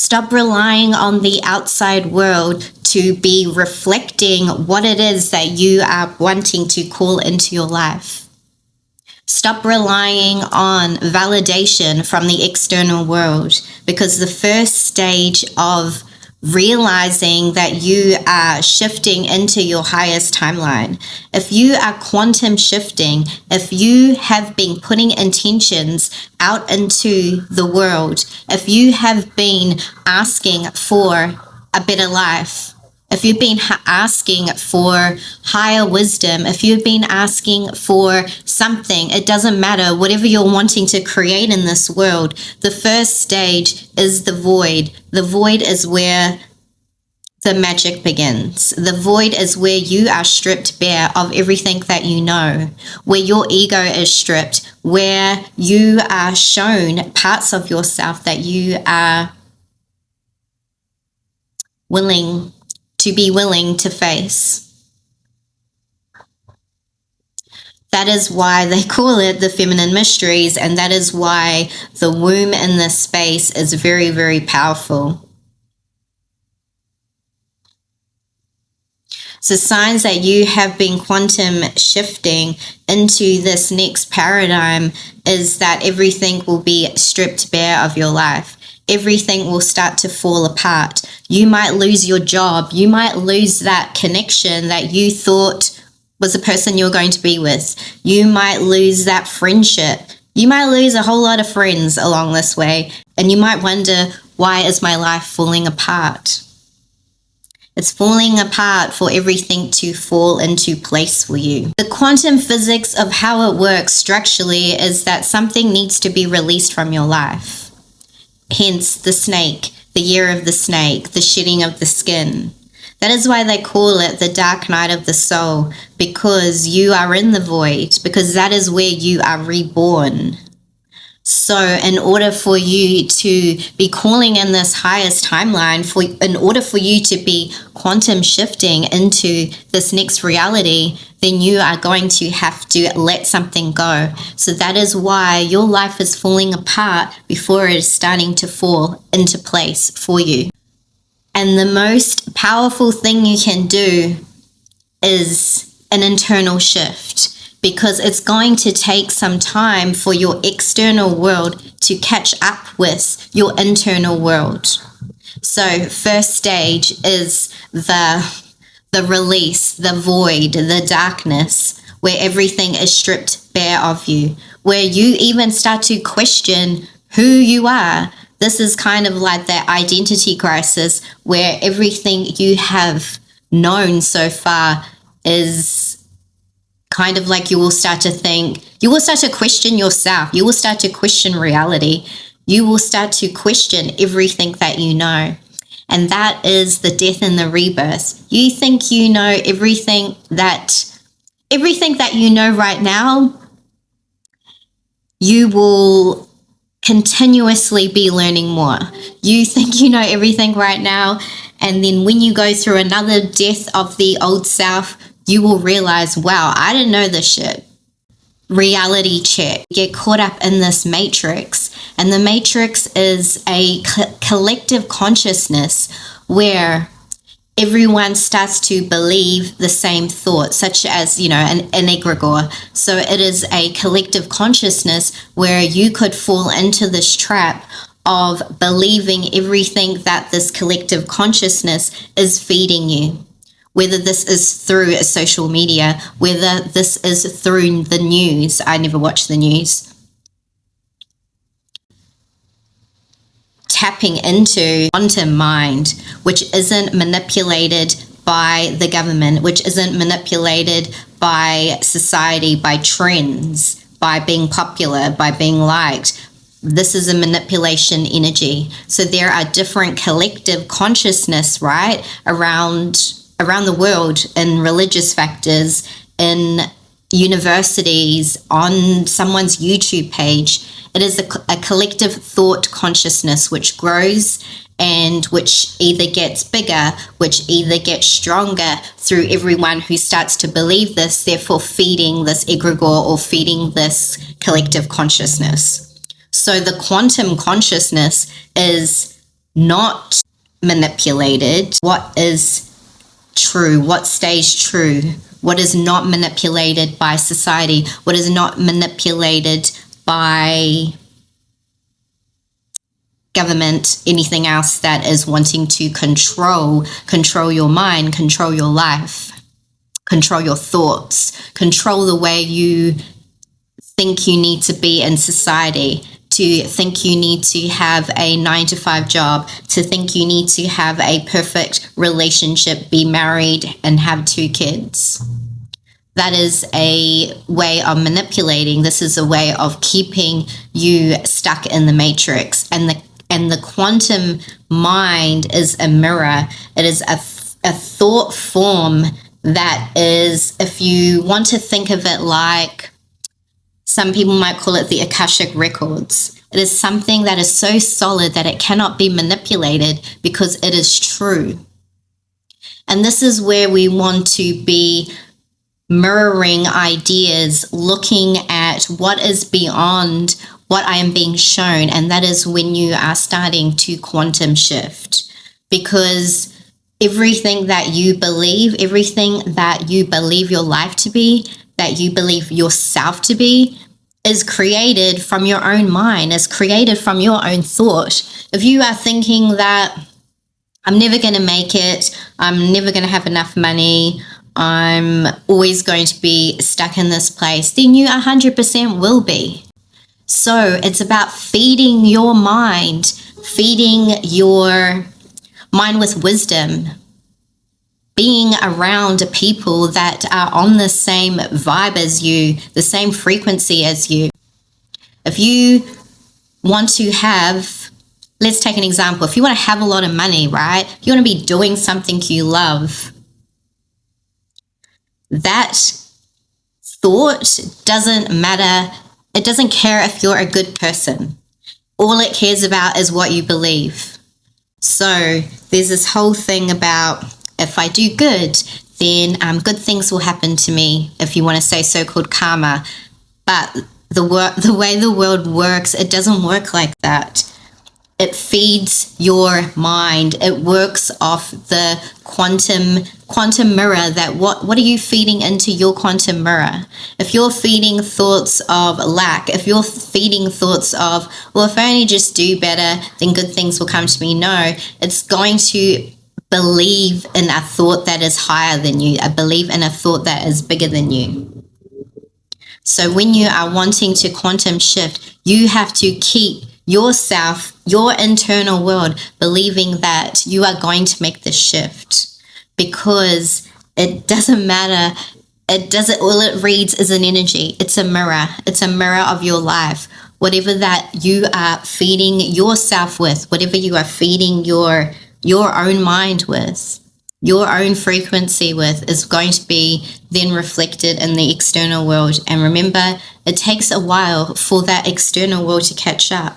Stop relying on the outside world to be reflecting what it is that you are wanting to call into your life. Stop relying on validation from the external world, because the first stage of realizing that you are shifting into your highest timeline, if you are quantum shifting, if you have been putting intentions out into the world, if you have been asking for a better life, if you've been asking for higher wisdom, if you've been asking for something, it doesn't matter, whatever you're wanting to create in this world, the first stage is the void. The void is where the magic begins. The void is where you are stripped bare of everything that you know, where your ego is stripped, where you are shown parts of yourself that you are willing to face. That is why they call it the feminine mysteries, and that is why the womb in this space is very, very powerful. So signs that you have been quantum shifting into this next paradigm is that everything will be stripped bare of your life. Everything will start to fall apart. You might lose your job. You might lose that connection that you thought was the person you're going to be with. You might lose that friendship. You might lose a whole lot of friends along this way. And you might wonder, why is my life falling apart? It's falling apart for everything to fall into place for you. The quantum physics of how it works structurally is that something needs to be released from your life. Hence the snake, the year of the snake, the shedding of the skin. That is why they call it the dark night of the soul, because you are in the void, because that is where you are reborn. So in order for you to be calling in this highest timeline, in order for you to be quantum shifting into this next reality, then you are going to have to let something go. So that is why your life is falling apart before it is starting to fall into place for you. And the most powerful thing you can do is an internal shift, because it's going to take some time for your external world to catch up with your internal world. So first stage is the release, the void, the darkness, where everything is stripped bare of you, where you even start to question who you are. This is kind of like that identity crisis, where everything you have known so far is kind of like you will start to question yourself. You will start to question reality. You will start to question everything that you know. And that is the death and the rebirth. You think you know everything that you know right now, you will continuously be learning more. You think you know everything right now, and then when you go through another death of the old self, you will realize, wow, I didn't know this shit. Reality check. Get caught up in this matrix. And the matrix is a collective consciousness where everyone starts to believe the same thought, such as, an egregore. So it is a collective consciousness where you could fall into this trap of believing everything that this collective consciousness is feeding you. Whether this is through social media, whether this is through the news. I never watch the news. Tapping into quantum mind, which isn't manipulated by the government, which isn't manipulated by society, by trends, by being popular, by being liked. This is a manipulation energy. So there are different collective consciousness, right, around the world, in religious factors, in universities, on someone's YouTube page. It is a collective thought consciousness which grows and which either gets bigger, which either gets stronger through everyone who starts to believe this, therefore feeding this egregore or feeding this collective consciousness. So the quantum consciousness is not manipulated, what is true, what stays true, what is not manipulated by society, what is not manipulated by government, anything else that is wanting to control your mind, control your life, control your thoughts, control the way you think you need to be in society, to think you need to have a 9-to-5 job, to think you need to have a perfect relationship, be married, and have 2 kids. That is a way of manipulating. This is a way of keeping you stuck in the matrix. And the quantum mind is a mirror. It is a thought form that is, if you want to think of it like, some people might call it the Akashic Records. It is something that is so solid that it cannot be manipulated because it is true. And this is where we want to be mirroring ideas, looking at what is beyond what I am being shown. And that is when you are starting to quantum shift. Because everything that you believe your life to be, that you believe yourself to be, is created from your own mind, is created from your own thought. If you are thinking that I'm never going to make it, I'm never going to have enough money, I'm always going to be stuck in this place, then you 100% will be. So it's about feeding your mind with wisdom, being around people that are on the same vibe as you, the same frequency as you. If you want to have, let's take an example. If you want to have a lot of money, right? You want to be doing something you love. That thought doesn't matter. It doesn't care if you're a good person. All it cares about is what you believe. So there's this whole thing about, if I do good, then good things will happen to me, if you want to say so-called karma. But the way the world works, it doesn't work like that. It feeds your mind. It works off the quantum mirror. That what are you feeding into your quantum mirror? If you're feeding thoughts of lack, if you're feeding thoughts of, well, if I only just do better, then good things will come to me. No, it's going to believe in a thought that is higher than you. I believe in a thought that is bigger than you. So when you are wanting to quantum shift, you have to keep yourself, your internal world, believing that you are going to make the shift, because it doesn't matter. All it reads is an energy. It's a mirror. It's a mirror of your life. Whatever that you are feeding yourself with, whatever you are feeding your own mind with, your own frequency with, is going to be then reflected in the external world. And remember, it takes a while for that external world to catch up.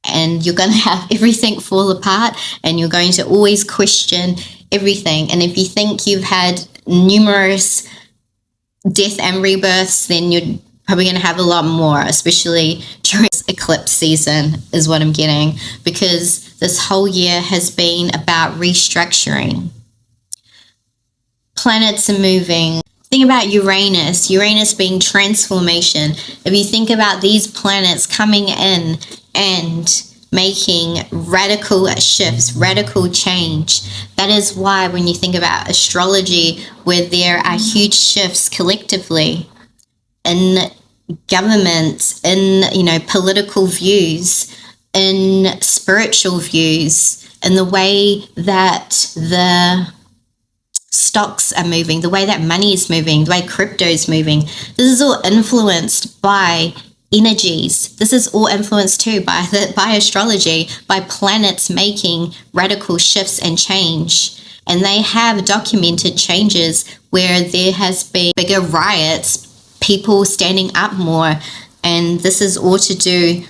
And you're going to have everything fall apart, and you're going to always question everything. And if you think you've had numerous death and rebirths, then you're probably going to have a lot more, especially during this eclipse season, is what I'm getting, because this whole year has been about restructuring. Planets are moving. Think about Uranus being transformation. If you think about these planets coming in and making radical shifts, radical change, that is why when you think about astrology, where there are huge shifts collectively in governments, in political views, in spiritual views, in the way that the stocks are moving, the way that money is moving, the way crypto is moving. This is all influenced by energies. This is all influenced too by astrology, by planets making radical shifts and change. And they have documented changes where there has been bigger riots, people standing up more. And this is all to do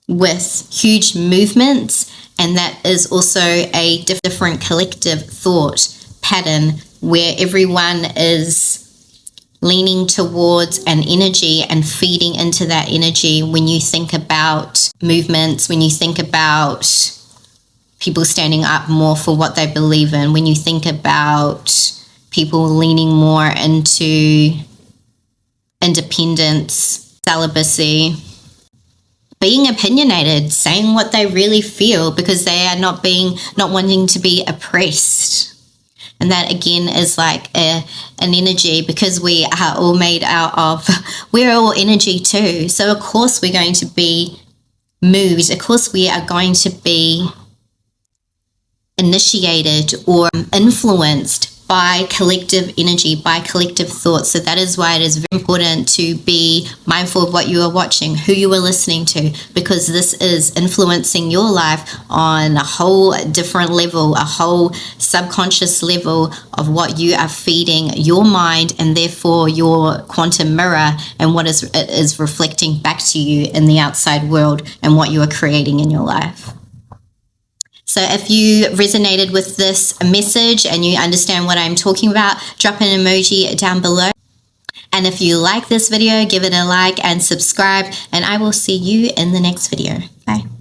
with huge movements. And that is also a different collective thought pattern where everyone is leaning towards an energy and feeding into that energy. When you think about movements, when you think about people standing up more for what they believe in, when you think about people leaning more into independence, celibacy, being opinionated, saying what they really feel because they are not wanting to be oppressed. And that again is like an energy, because we are all made out of, we're all energy too. So of course we're going to be moved. Of course we are going to be initiated or influenced by collective energy, by collective thoughts. So that is why it is very important to be mindful of what you are watching, who you are listening to, because this is influencing your life on a whole different level, a whole subconscious level of what you are feeding your mind, and therefore your quantum mirror, and what is reflecting back to you in the outside world and what you are creating in your life. So if you resonated with this message and you understand what I'm talking about, drop an emoji down below. And if you like this video, give it a like and subscribe, and I will see you in the next video. Bye.